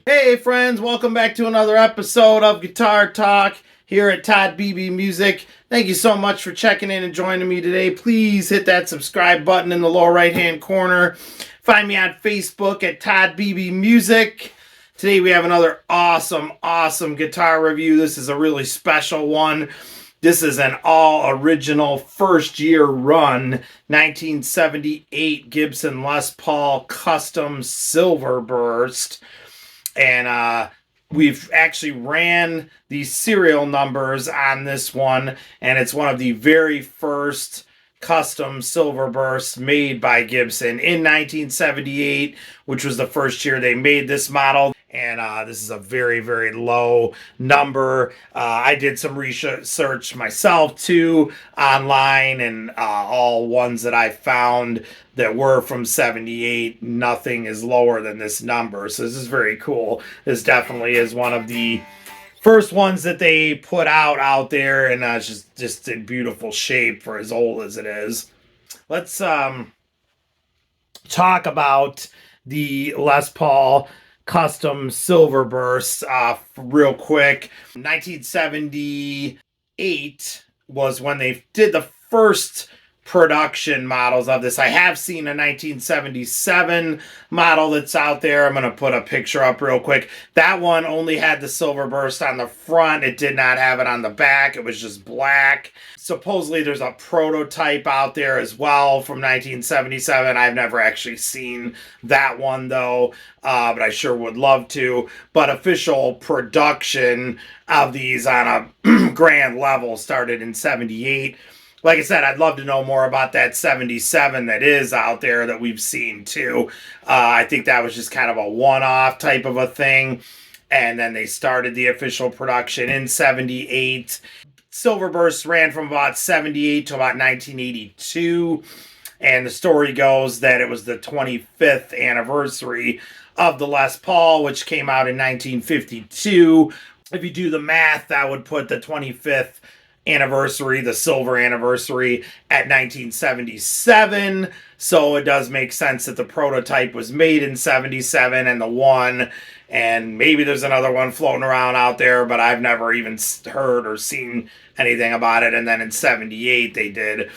Hey friends, welcome back to another episode of Guitar Talk here at Todd Beebe Music. Thank you so much for checking in and joining me today. Please hit that subscribe button in the lower right hand corner. Find me on Facebook at Todd Beebe Music. Today we have another awesome guitar review. This is a really special one. This is an all original first year run 1978 Gibson Les Paul custom Silverburst. And we've actually ran the serial numbers on this one, and it's one of the very first custom Silverbursts made by Gibson in 1978, which was the first year they made this model. And this is a very, very low number. I did some research myself too online, and all ones that I found that were from 78, nothing is lower than this number. So this is very cool. This definitely is one of the first ones that they put out there, and it's just in beautiful shape for as old as it is. Let's talk about the Les Paul custom Silverburst real quick. 1978 was when they did the first production models of this. I have seen a 1977 model that's out there. I'm going to put a picture up real quick. That one only had the Silverburst on the front. It did not have it on the back. It was just black. Supposedly there's a prototype out there as well from 1977. I've never actually seen that one though, but I sure would love to. But official production of these on a grand level started in 78. Like I said, I'd love to know more about that 77 that is out there that we've seen too. I think that was just kind of a one-off type of a thing. And then they started the official production in 78. Silverburst ran from about 78 to about 1982. And the story goes that it was the 25th anniversary of the Les Paul, which came out in 1952. If you do the math, that would put the 25th anniversary, the silver anniversary, at 1977. So it does make sense that the prototype was made in 77 and the one, and maybe there's another one floating around out there, but I've never even heard or seen anything about it. And then in 78 they did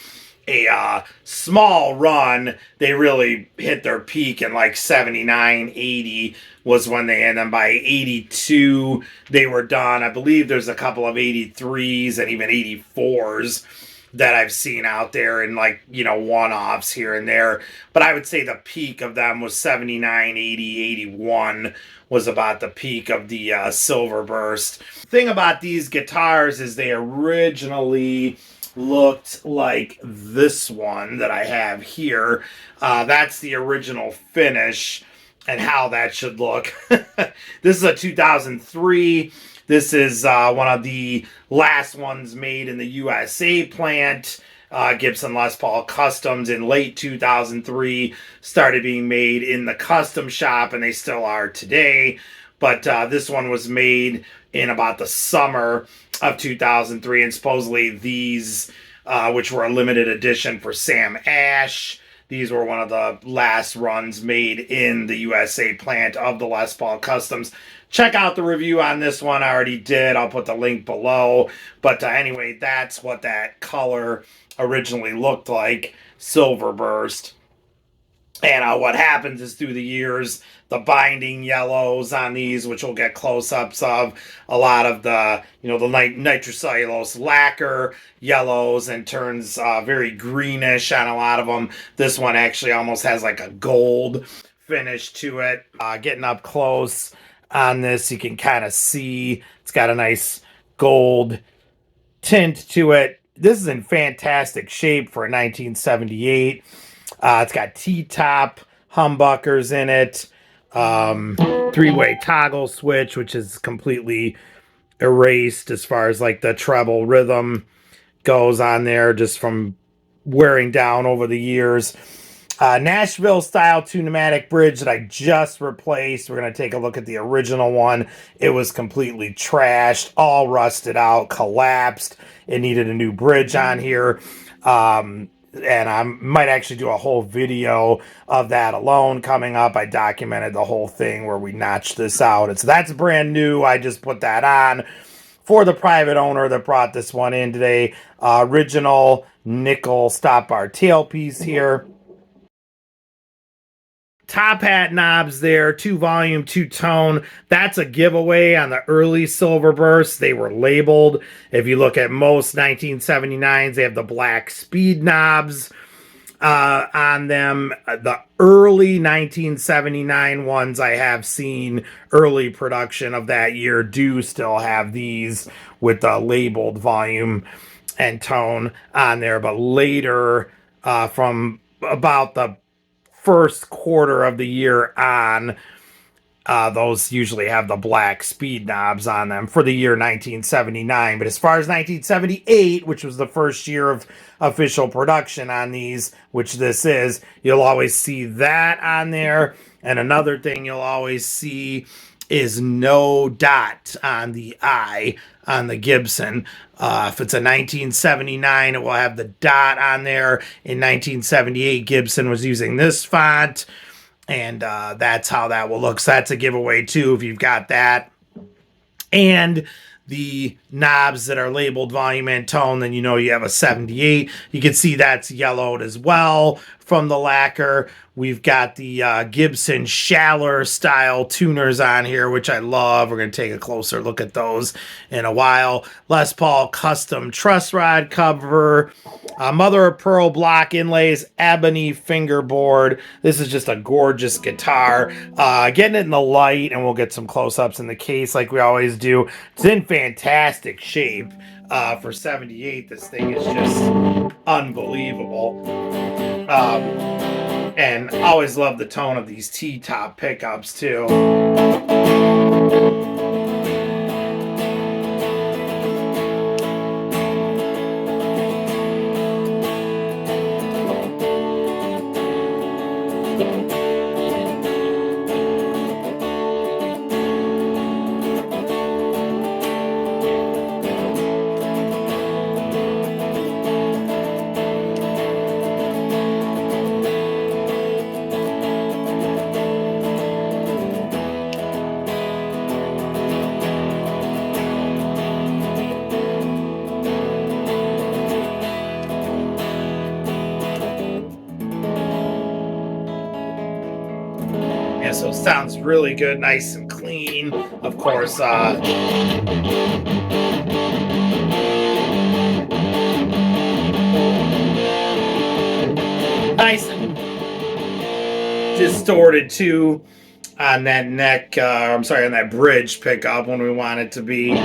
a small run. They really hit their peak in like 79, 80 was when they, and then by 82 they were done. I believe there's a couple of 83s and even 84s that I've seen out there, and like, you know, one-offs here and there. But I would say the peak of them was 79, 80, 81 was about the peak of the Silverburst. The thing about these guitars is they originally looked like this one that I have here. That's the original finish and how that should look. This is a 2003. This is one of the last ones made in the USA plant. Gibson Les Paul customs in late 2003 started being made in the custom shop, and they still are today. But this one was made in about the summer of 2003, and supposedly these, which were a limited edition for Sam Ash, these were one of the last runs made in the USA plant of the Les Paul customs. Check out the review on this one. I already did. I'll put the link below. But anyway, that's what that color originally looked like, Silverburst. And what happens is through the years, the binding yellows on these, which we'll get close-ups of, a lot of the, you know, the nitrocellulose lacquer yellows, and turns very greenish on a lot of them. This one actually almost has like a gold finish to it. Getting up close on this, you can kind of see it's got a nice gold tint to it. This is in fantastic shape for a 1978. It's got T-top humbuckers in it, three-way toggle switch, which is completely erased as far as like the treble rhythm goes on there, just from wearing down over the years. Nashville style 2-pneumatic bridge that I just replaced. We're going to take a look at the original one. It was completely trashed, all rusted out, collapsed. It needed a new bridge on here. And I might actually do a whole video of that alone coming up. I documented the whole thing where we notched this out. And so that's brand new. I just put that on for the private owner that brought this one in today. Original nickel stop bar tailpiece here. Top hat knobs there, 2 volume, 2 tone. That's a giveaway on the early Silverburst. They were labeled. If you look at most 1979s, they have the black speed knobs on them. The early 1979 ones I have seen, early production of that year, do still have these with the labeled volume and tone on there. But later, from about the first quarter of the year on, those usually have the black speed knobs on them for the year 1979. But as far as 1978, which was the first year of official production on these, which this is, you'll always see that on there. And another thing you'll always see is no dot on the I on the Gibson. If it's a 1979, it will have the dot on there. In 1978, Gibson was using this font, and that's how that will look. So that's a giveaway too if you've got that. And the knobs that are labeled volume and tone, then you know you have a 78. You can see that's yellowed as well from the lacquer. We've got the Gibson Schaller style tuners on here, which I love. We're going to take a closer look at those in a while. Les Paul custom truss rod cover, mother of pearl block inlays, ebony fingerboard. This is just a gorgeous guitar. Getting it in the light, and we'll get some close-ups in the case like we always do. It's in fantastic shape. For 78, this thing is just unbelievable. And I always love the tone of these T-top pickups too. So it sounds really good, nice and clean. Of course, nice and distorted too on that neck, I'm sorry, on that bridge pickup when we want it to be.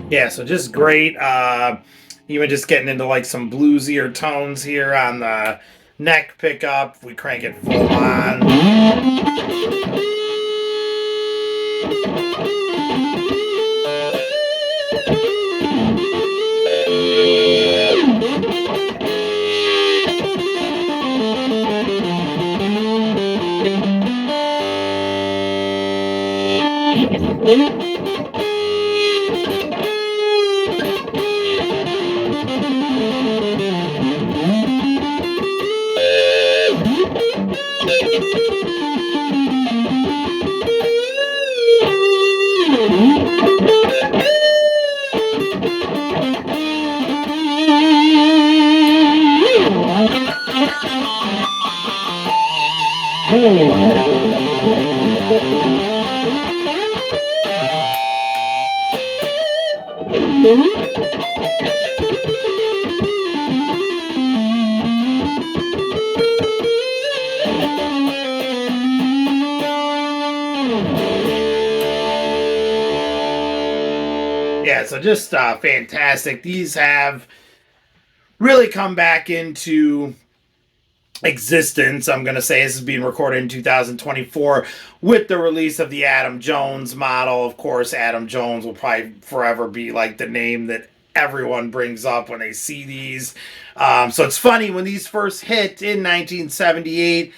Yeah, so just great. Even just getting into like some bluesier tones here on the neck pickup. We crank it full on. Yeah, so just fantastic. These have really come back into existence. I'm going to say this is being recorded in 2024 with the release of the Adam Jones model. Of course, Adam Jones will probably forever be like the name that everyone brings up when they see these. So it's funny, when these first hit in 1978,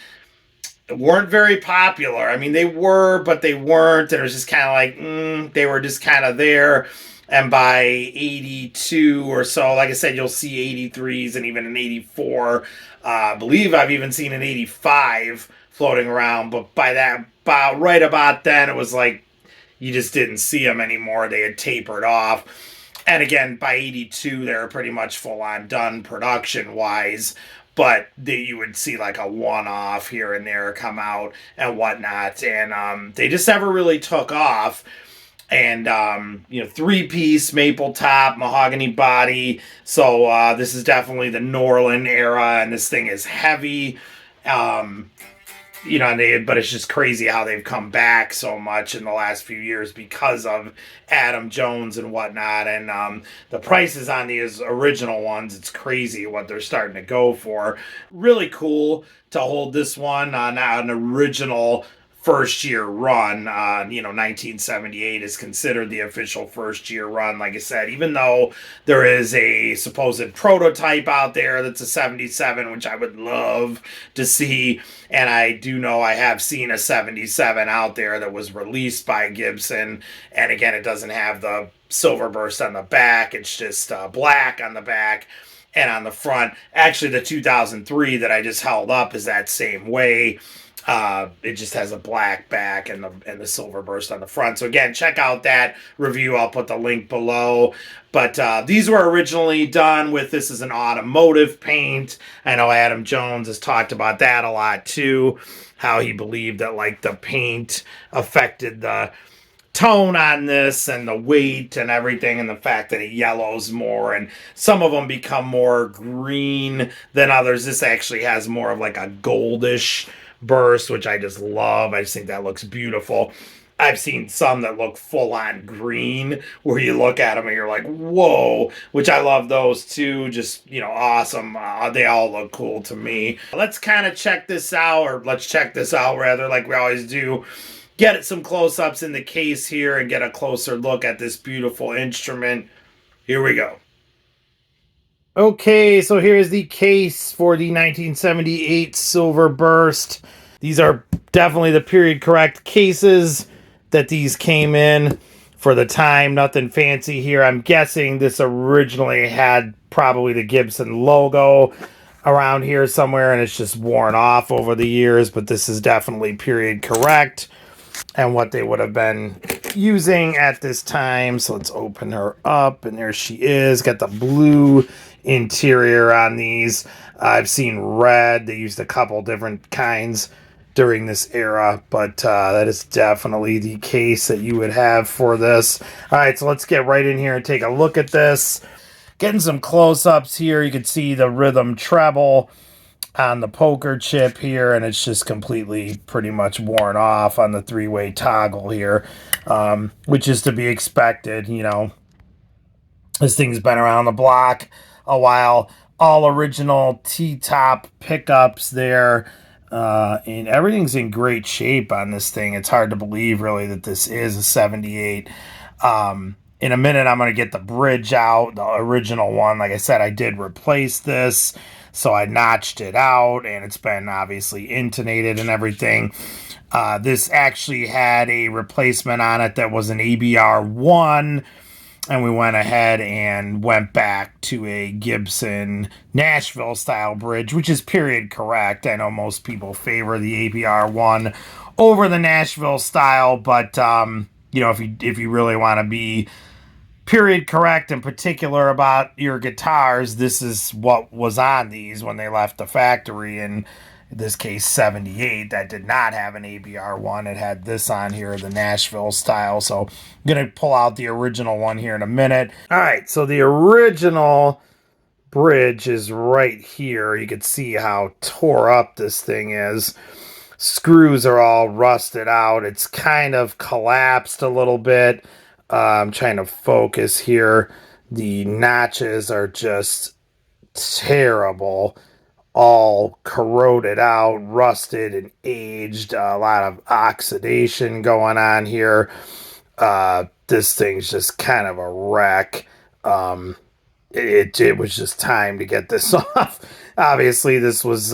weren't very popular. I mean, they were, but they weren't. And it was just kind of like, they were just kind of there. And by 82 or so, like I said, you'll see 83s and even an 84. I believe I've even seen an 85 floating around. But by that, right about then, it was like you just didn't see them anymore. They had tapered off. And again, by 82, they were pretty much full on done production wise. But you would see like a one-off here and there come out and whatnot. And they just never really took off. And, three-piece maple top, mahogany body. So this is definitely the Norland era, and this thing is heavy. But it's just crazy how they've come back so much in the last few years because of Adam Jones and whatnot. And the prices on these original ones, it's crazy what they're starting to go for. Really cool to hold this one on an original first year run. 1978 is considered the official first year run. Like I said, even though there is a supposed prototype out there that's a 77, which I would love to see. And I do know I have seen a 77 out there that was released by Gibson. And again, it doesn't have the Silverburst on the back. It's just black on the back. And on the front, actually the 2003 that I just held up is that same way. It just has a black back and the Silverburst on the front. So again, check out that review. I'll put the link below. But these were originally done with, this is an automotive paint. I know Adam Jones has talked about that a lot too. How he believed that like the paint affected the tone on this and the weight and everything, and the fact that it yellows more, and some of them become more green than others. This actually has more of like a goldish burst, which I just love. I just think that looks beautiful. I've seen some that look full on green where you look at them and you're like, whoa, which I love those too. Just, awesome. They all look cool to me. Let's kind of check this out, or let's check this out rather, like we always do. Get some close-ups in the case here and get a closer look at this beautiful instrument. Here we go. Okay, so here's the case for the 1978 Silverburst. These are definitely the period correct cases that these came in for the time. Nothing fancy here. I'm guessing this originally had probably the Gibson logo around here somewhere, and it's just worn off over the years, but this is definitely period correct and what they would have been using at this time. So let's open her up, and there she is. Got the blue interior on these. I've seen red. They used a couple different kinds during this era, but that is definitely the case that you would have for this. All right, so let's get right in here and take a look at this. Getting some close-ups here. You can see the rhythm treble on the poker chip here, and it's just completely pretty much worn off on the three-way toggle here, which is to be expected. This thing's been around the block a while. All original T-top pickups there, and everything's in great shape on this thing. It's hard to believe really that this is a 78. In a minute I'm going to get the bridge out, the original one. Like I said, I did replace this, so I notched it out, and it's been obviously intonated and everything. This actually had a replacement on it that was an ABR1, and we went ahead and went back to a Gibson Nashville style bridge, which is period correct. I know most people favor the ABR1 over the Nashville style, but if you really want to be period correct and particular about your guitars, this is what was on these when they left the factory. And in this case 78, that did not have an ABR one. It had this on here, the Nashville style. So I'm going to pull out the original one here in a minute. All right, so the original bridge is right here. You can see how tore up this thing is. Screws are all rusted out. It's kind of collapsed a little bit. I'm trying to focus here. The notches are just terrible, all corroded out, rusted and aged. A lot of oxidation going on here. This thing's just kind of a wreck. It was just time to get this off. Obviously, this was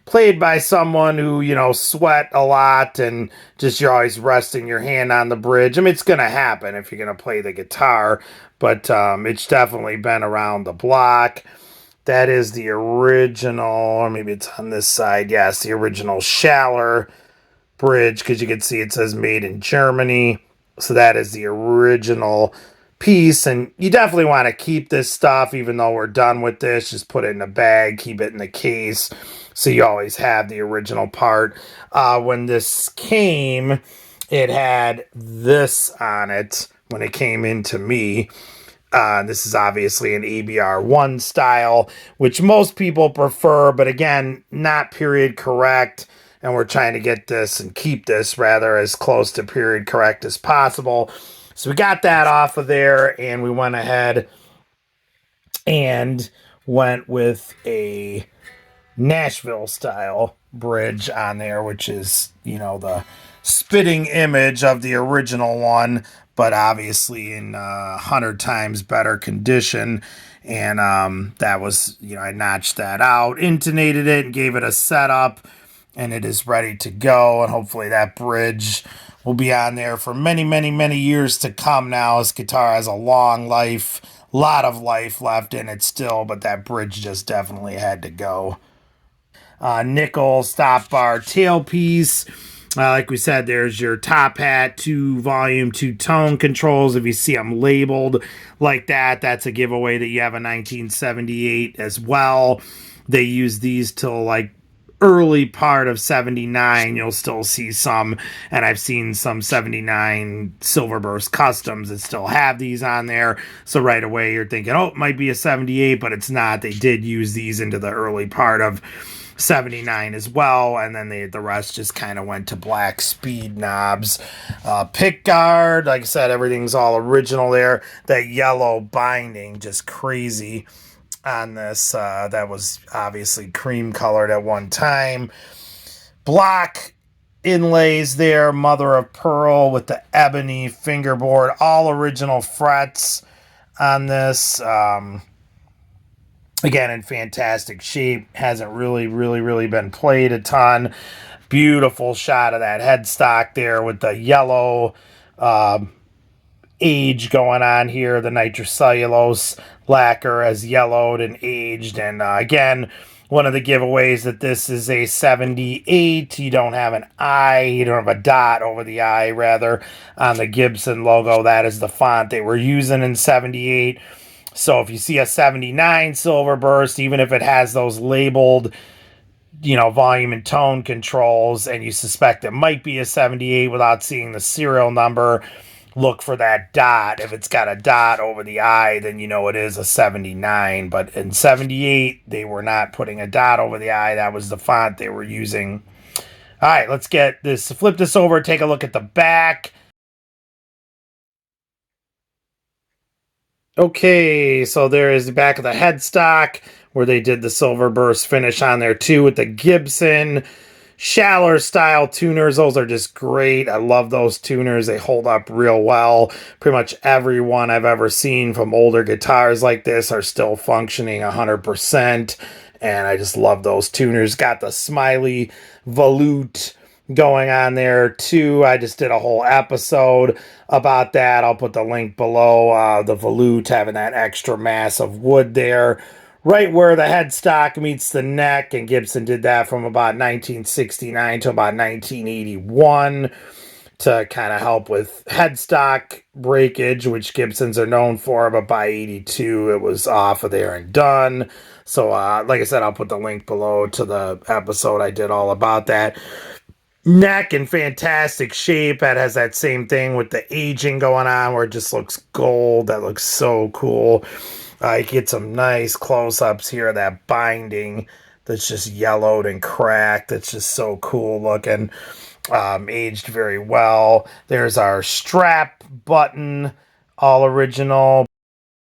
played by someone who, you know, sweat a lot and just you're always resting your hand on the bridge. I mean, it's going to happen if you're going to play the guitar, but it's definitely been around the block. That is the original, or maybe it's on this side. Yes, the original Schaller bridge, because you can see it says made in Germany. So that is the original piece, and you definitely want to keep this stuff even though we're done with this. Just put it in a bag, keep it in the case, so you always have the original part. When this came, it had this on it when it came into me. This is obviously an ABR1 style, which most people prefer, but again, not period correct. And we're trying to get this and keep this rather as close to period correct as possible. So we got that off of there, and we went ahead and went with a Nashville style bridge on there, which is, you know, the spitting image of the original one, but obviously in 100 times better condition. And that was, you know, I notched that out, intonated it, and gave it a setup, and it is ready to go. And hopefully that bridge will be on there for many, many, many years to come now. This guitar has a long life, a lot of life left in it still, but that bridge just definitely had to go. Nickel stop bar tailpiece. Like we said, there's your top hat, 2 volume, 2 tone controls. If you see them labeled like that, that's a giveaway that you have a 1978 as well. They use these till like early part of 79. You'll still see some, and I've seen some 79 Silverburst customs that still have these on there. So right away you're thinking, oh, it might be a 78, but it's not. They did use these into the early part of 79 as well, and then the rest just kind of went to black speed knobs. Pick guard, like I said, everything's all original there. That yellow binding, just crazy on this. That was obviously cream colored at one time. Block inlays there, mother of pearl with the ebony fingerboard, all original frets on this. Again, in fantastic shape. Hasn't really been played a ton. Beautiful shot of that headstock there with the yellow age going on here. The nitrocellulose lacquer has yellowed and aged. And again, one of the giveaways that this is a 78. You don't have an I, you don't have a dot over the I, rather, on the Gibson logo. That is the font they were using in 78. So if you see a 79 Silverburst, even if it has those labeled, you know, volume and tone controls, and you suspect it might be a 78 without seeing the serial number, look for that dot. If it's got a dot over the I, then you know it is a 79. But in 78, they were not putting a dot over the I. That was the font they were using. All right, let's get this, flip this over, take a look at the back. Okay, so there is the back of the headstock where they did the Silverburst finish on there too with the Gibson Schaller style tuners. Those are just great. I love those tuners. They hold up real well. Pretty much every one I've ever seen from older guitars like this are still functioning 100%. And I just love those tuners. Got the smiley volute going on there too. I just did a whole episode about that. I'll put the link below. The volute having that extra mass of wood there right where the headstock meets the neck, and Gibson did that from about 1969 to about 1981. to kind of help with headstock breakage, which Gibsons are known for, but by 82 it was off of there and done. So like I said, I'll put the link below to the episode I did all about that. Neck in fantastic shape. That has that same thing with the aging going on where it just looks gold. That looks so cool. You get some nice close-ups here of that binding that's just yellowed and cracked. That's just so cool looking. Aged very well. There's our strap button, all original.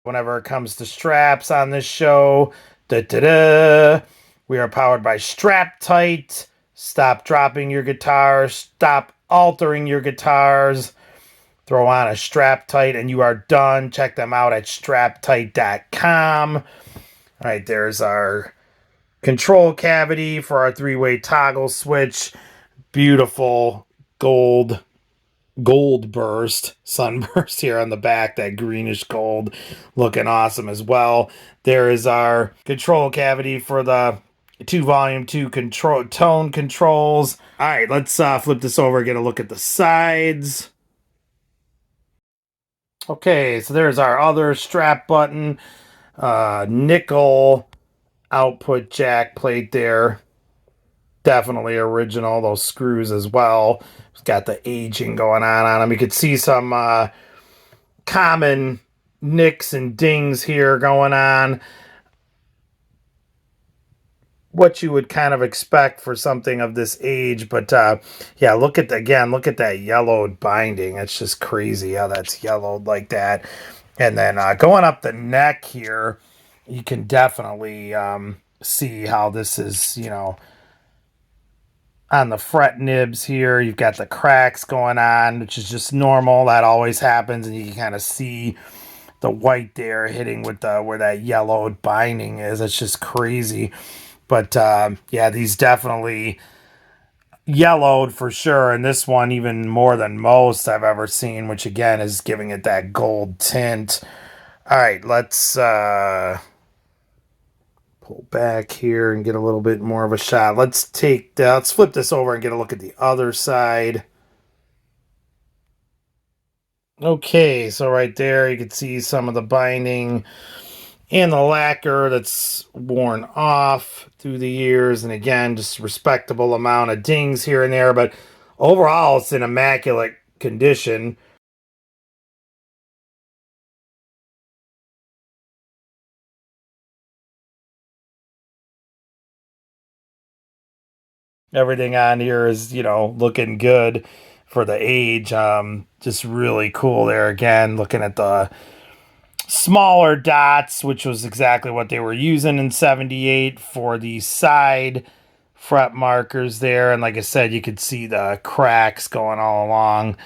Whenever it comes to straps on this show, we are powered by Strap Tight. Stop dropping your guitars. Stop altering your guitars. Throw on a Strap Tight and you are done. Check them out at straptight.com. All right, there's our control cavity for our 3-way toggle switch. Beautiful gold burst, sunburst here on the back, that greenish gold, looking awesome as well. There is our control cavity for the 2 volume 2 control tone controls. All right, let's flip this over and get a look at the sides. Okay, so there's our other strap button, nickel output jack plate there. Definitely original, those screws as well. It's got the aging going on them. You could see some common nicks and dings here going on. What you would kind of expect for something of this age, but yeah, look at that yellowed binding. It's just crazy how that's yellowed like that. And then going up the neck here, you can definitely see how this is, you know, on the fret nibs here. You've got the cracks going on, which is just normal. That always happens, and you can kind of see the white there hitting with the where that yellowed binding is. It's just crazy. But yeah, these definitely yellowed for sure, and this one even more than most I've ever seen, which again is giving it that gold tint. All right, let's pull back here and get a little bit more of a shot. Let's flip this over and get a look at the other side. Okay, so right there you can see some of the binding and the lacquer that's worn off through the years. And again, just respectable amount of dings here and there, but overall it's in immaculate condition. Everything on here is, you know, looking good for the age. Just really cool there. Again, looking at the smaller dots, which was exactly what they were using in 78 for the side fret markers there. And like I said, you could see the cracks going all along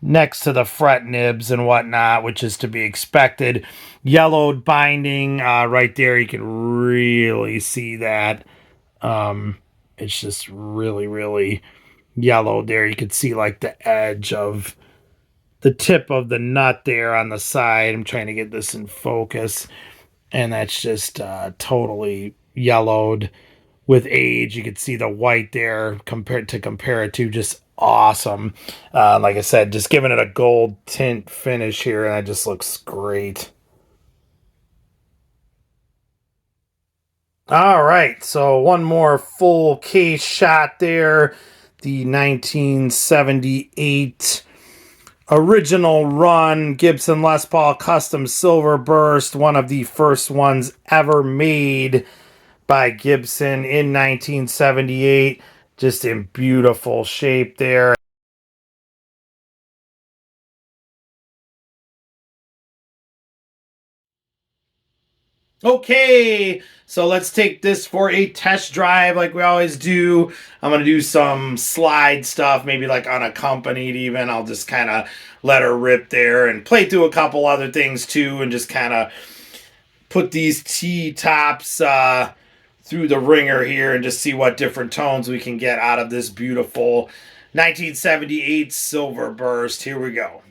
next to the fret nibs and whatnot, which is to be expected. Yellowed binding right there. You can really see that. It's just really, really yellowed there. You could see like the edge of the tip of the nut there on the side. I'm trying to get this in focus, and that's just totally yellowed with age. You could see the white there compare it to, just awesome. Like I said, just giving it a gold tint finish here, and that just looks great. All right, so one more full case shot there. The 1978 original run Gibson Les Paul Custom Silverburst, one of the first ones ever made by Gibson in 1978. Just in beautiful shape there. Okay, so let's take this for a test drive like we always do. I'm going to do some slide stuff, maybe like unaccompanied even. I'll just kind of let her rip there and play through a couple other things too, and just kind of put these T-tops through the ringer here and just see what different tones we can get out of this beautiful 1978 Silverburst. Here we go.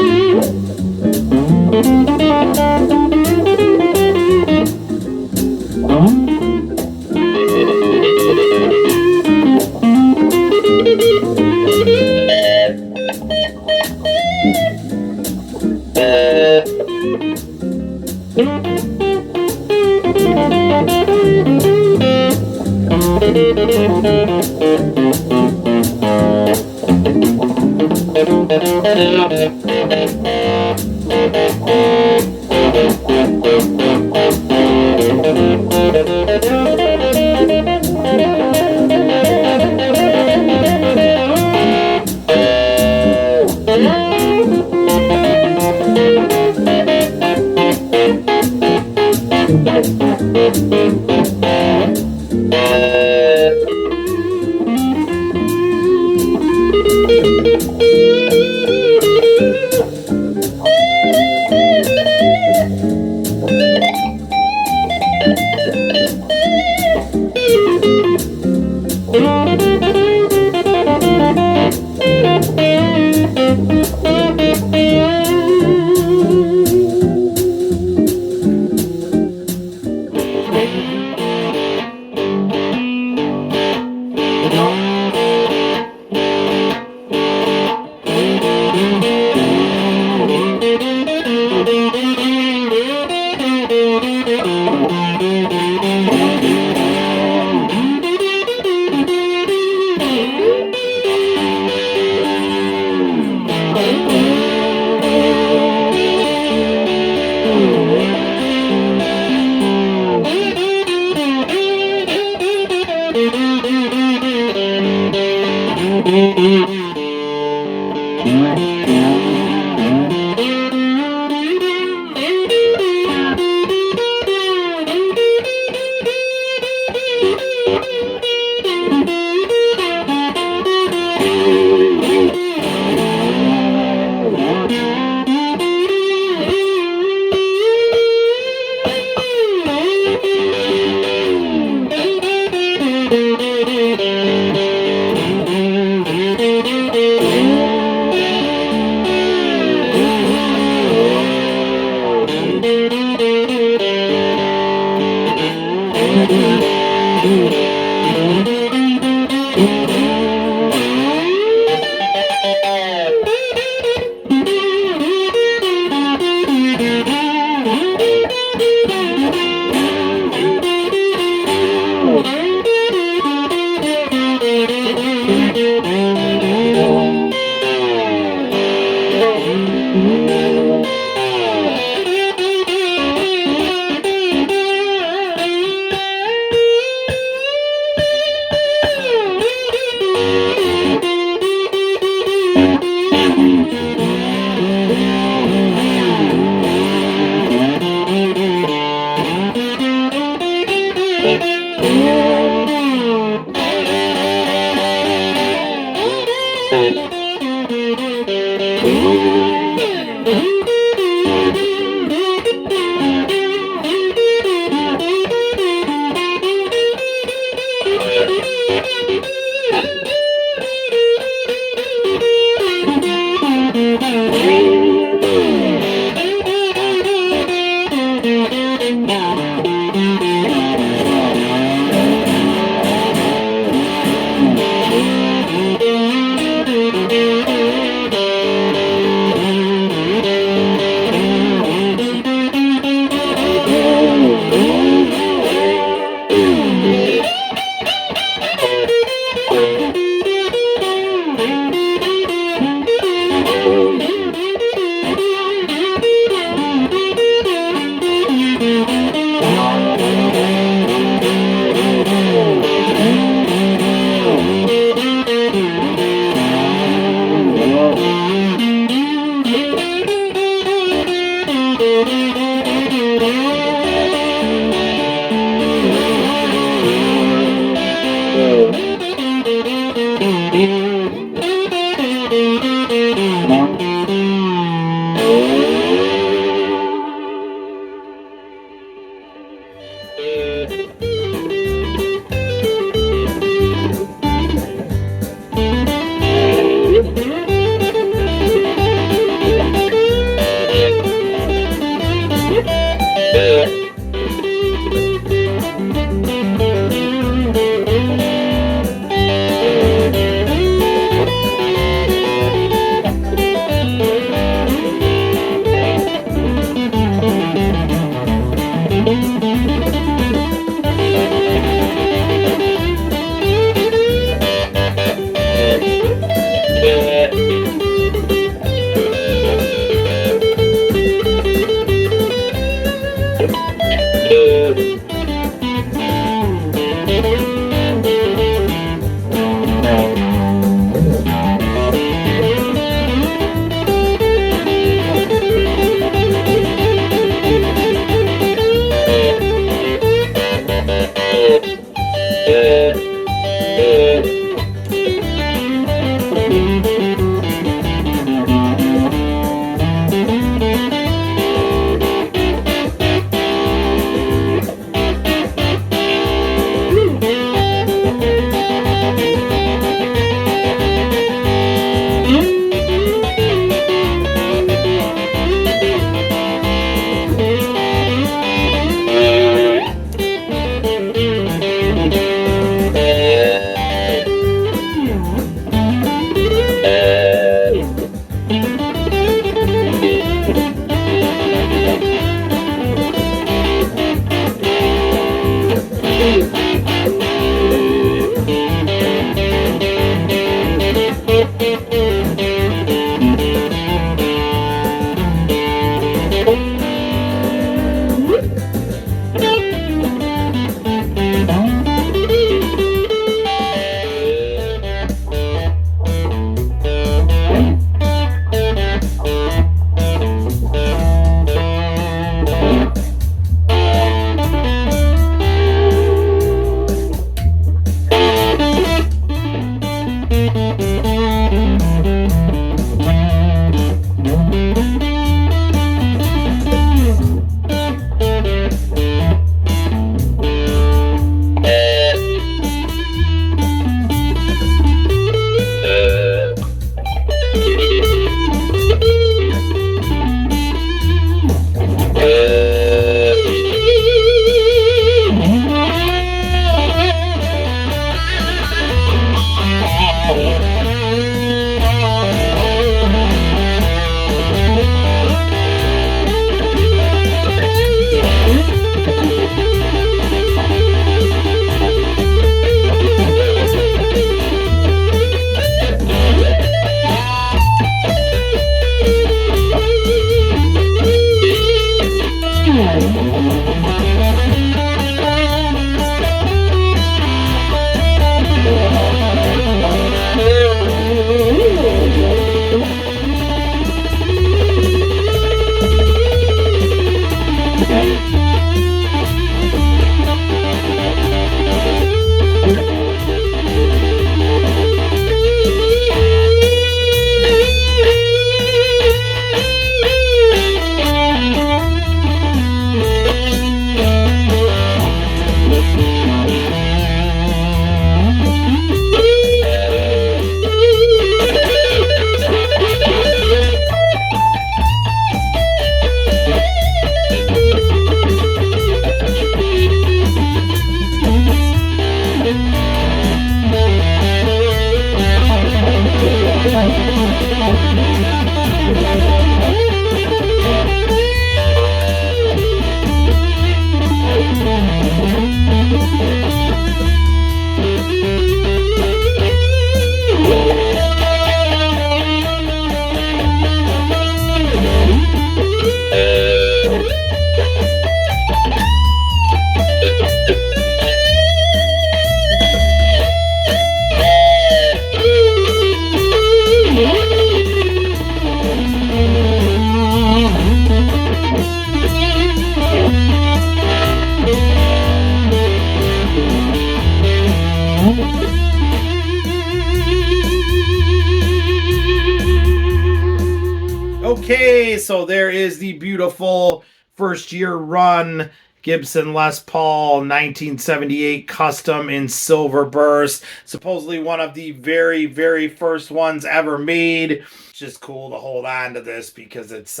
Okay, so there is the beautiful first year run Gibson Les Paul 1978 custom in Silverburst. Supposedly one of the very, very first ones ever made. It's just cool to hold on to this because it's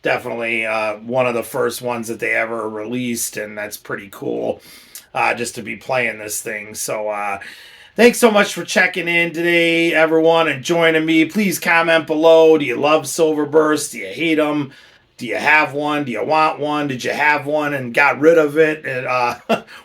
definitely one of the first ones that they ever released, and that's pretty cool just to be playing this thing. So thanks so much for checking in today, everyone, and joining me. Please comment below. Do you love Silverburst? Do you hate them? Do you have one? Do you want one? Did you have one and got rid of it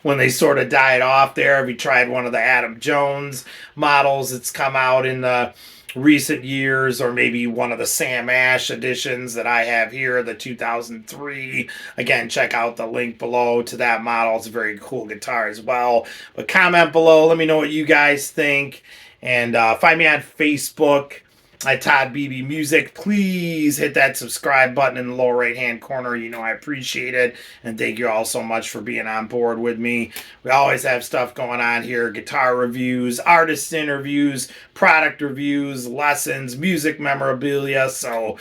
when they sort of died off there? Have you tried one of the Adam Jones models that's come out in the recent years, or maybe one of the Sam Ash editions that I have here, the 2003? Again, check out the link below to that model. It's a very cool guitar as well. But comment below. Let me know what you guys think. And find me on Facebook at Todd Beebe Music. Please hit that subscribe button in the lower right hand corner. You know I appreciate it, and thank you all so much for being on board with me. We always have stuff going on here: guitar reviews, artist interviews, product reviews, lessons, music memorabilia. So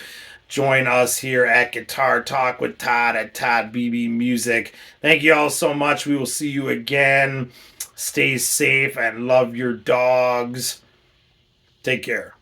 join us here at Guitar Talk with Todd at Todd Beebe Music. Thank you all so much. We will see you again. Stay safe and love your dogs. Take care.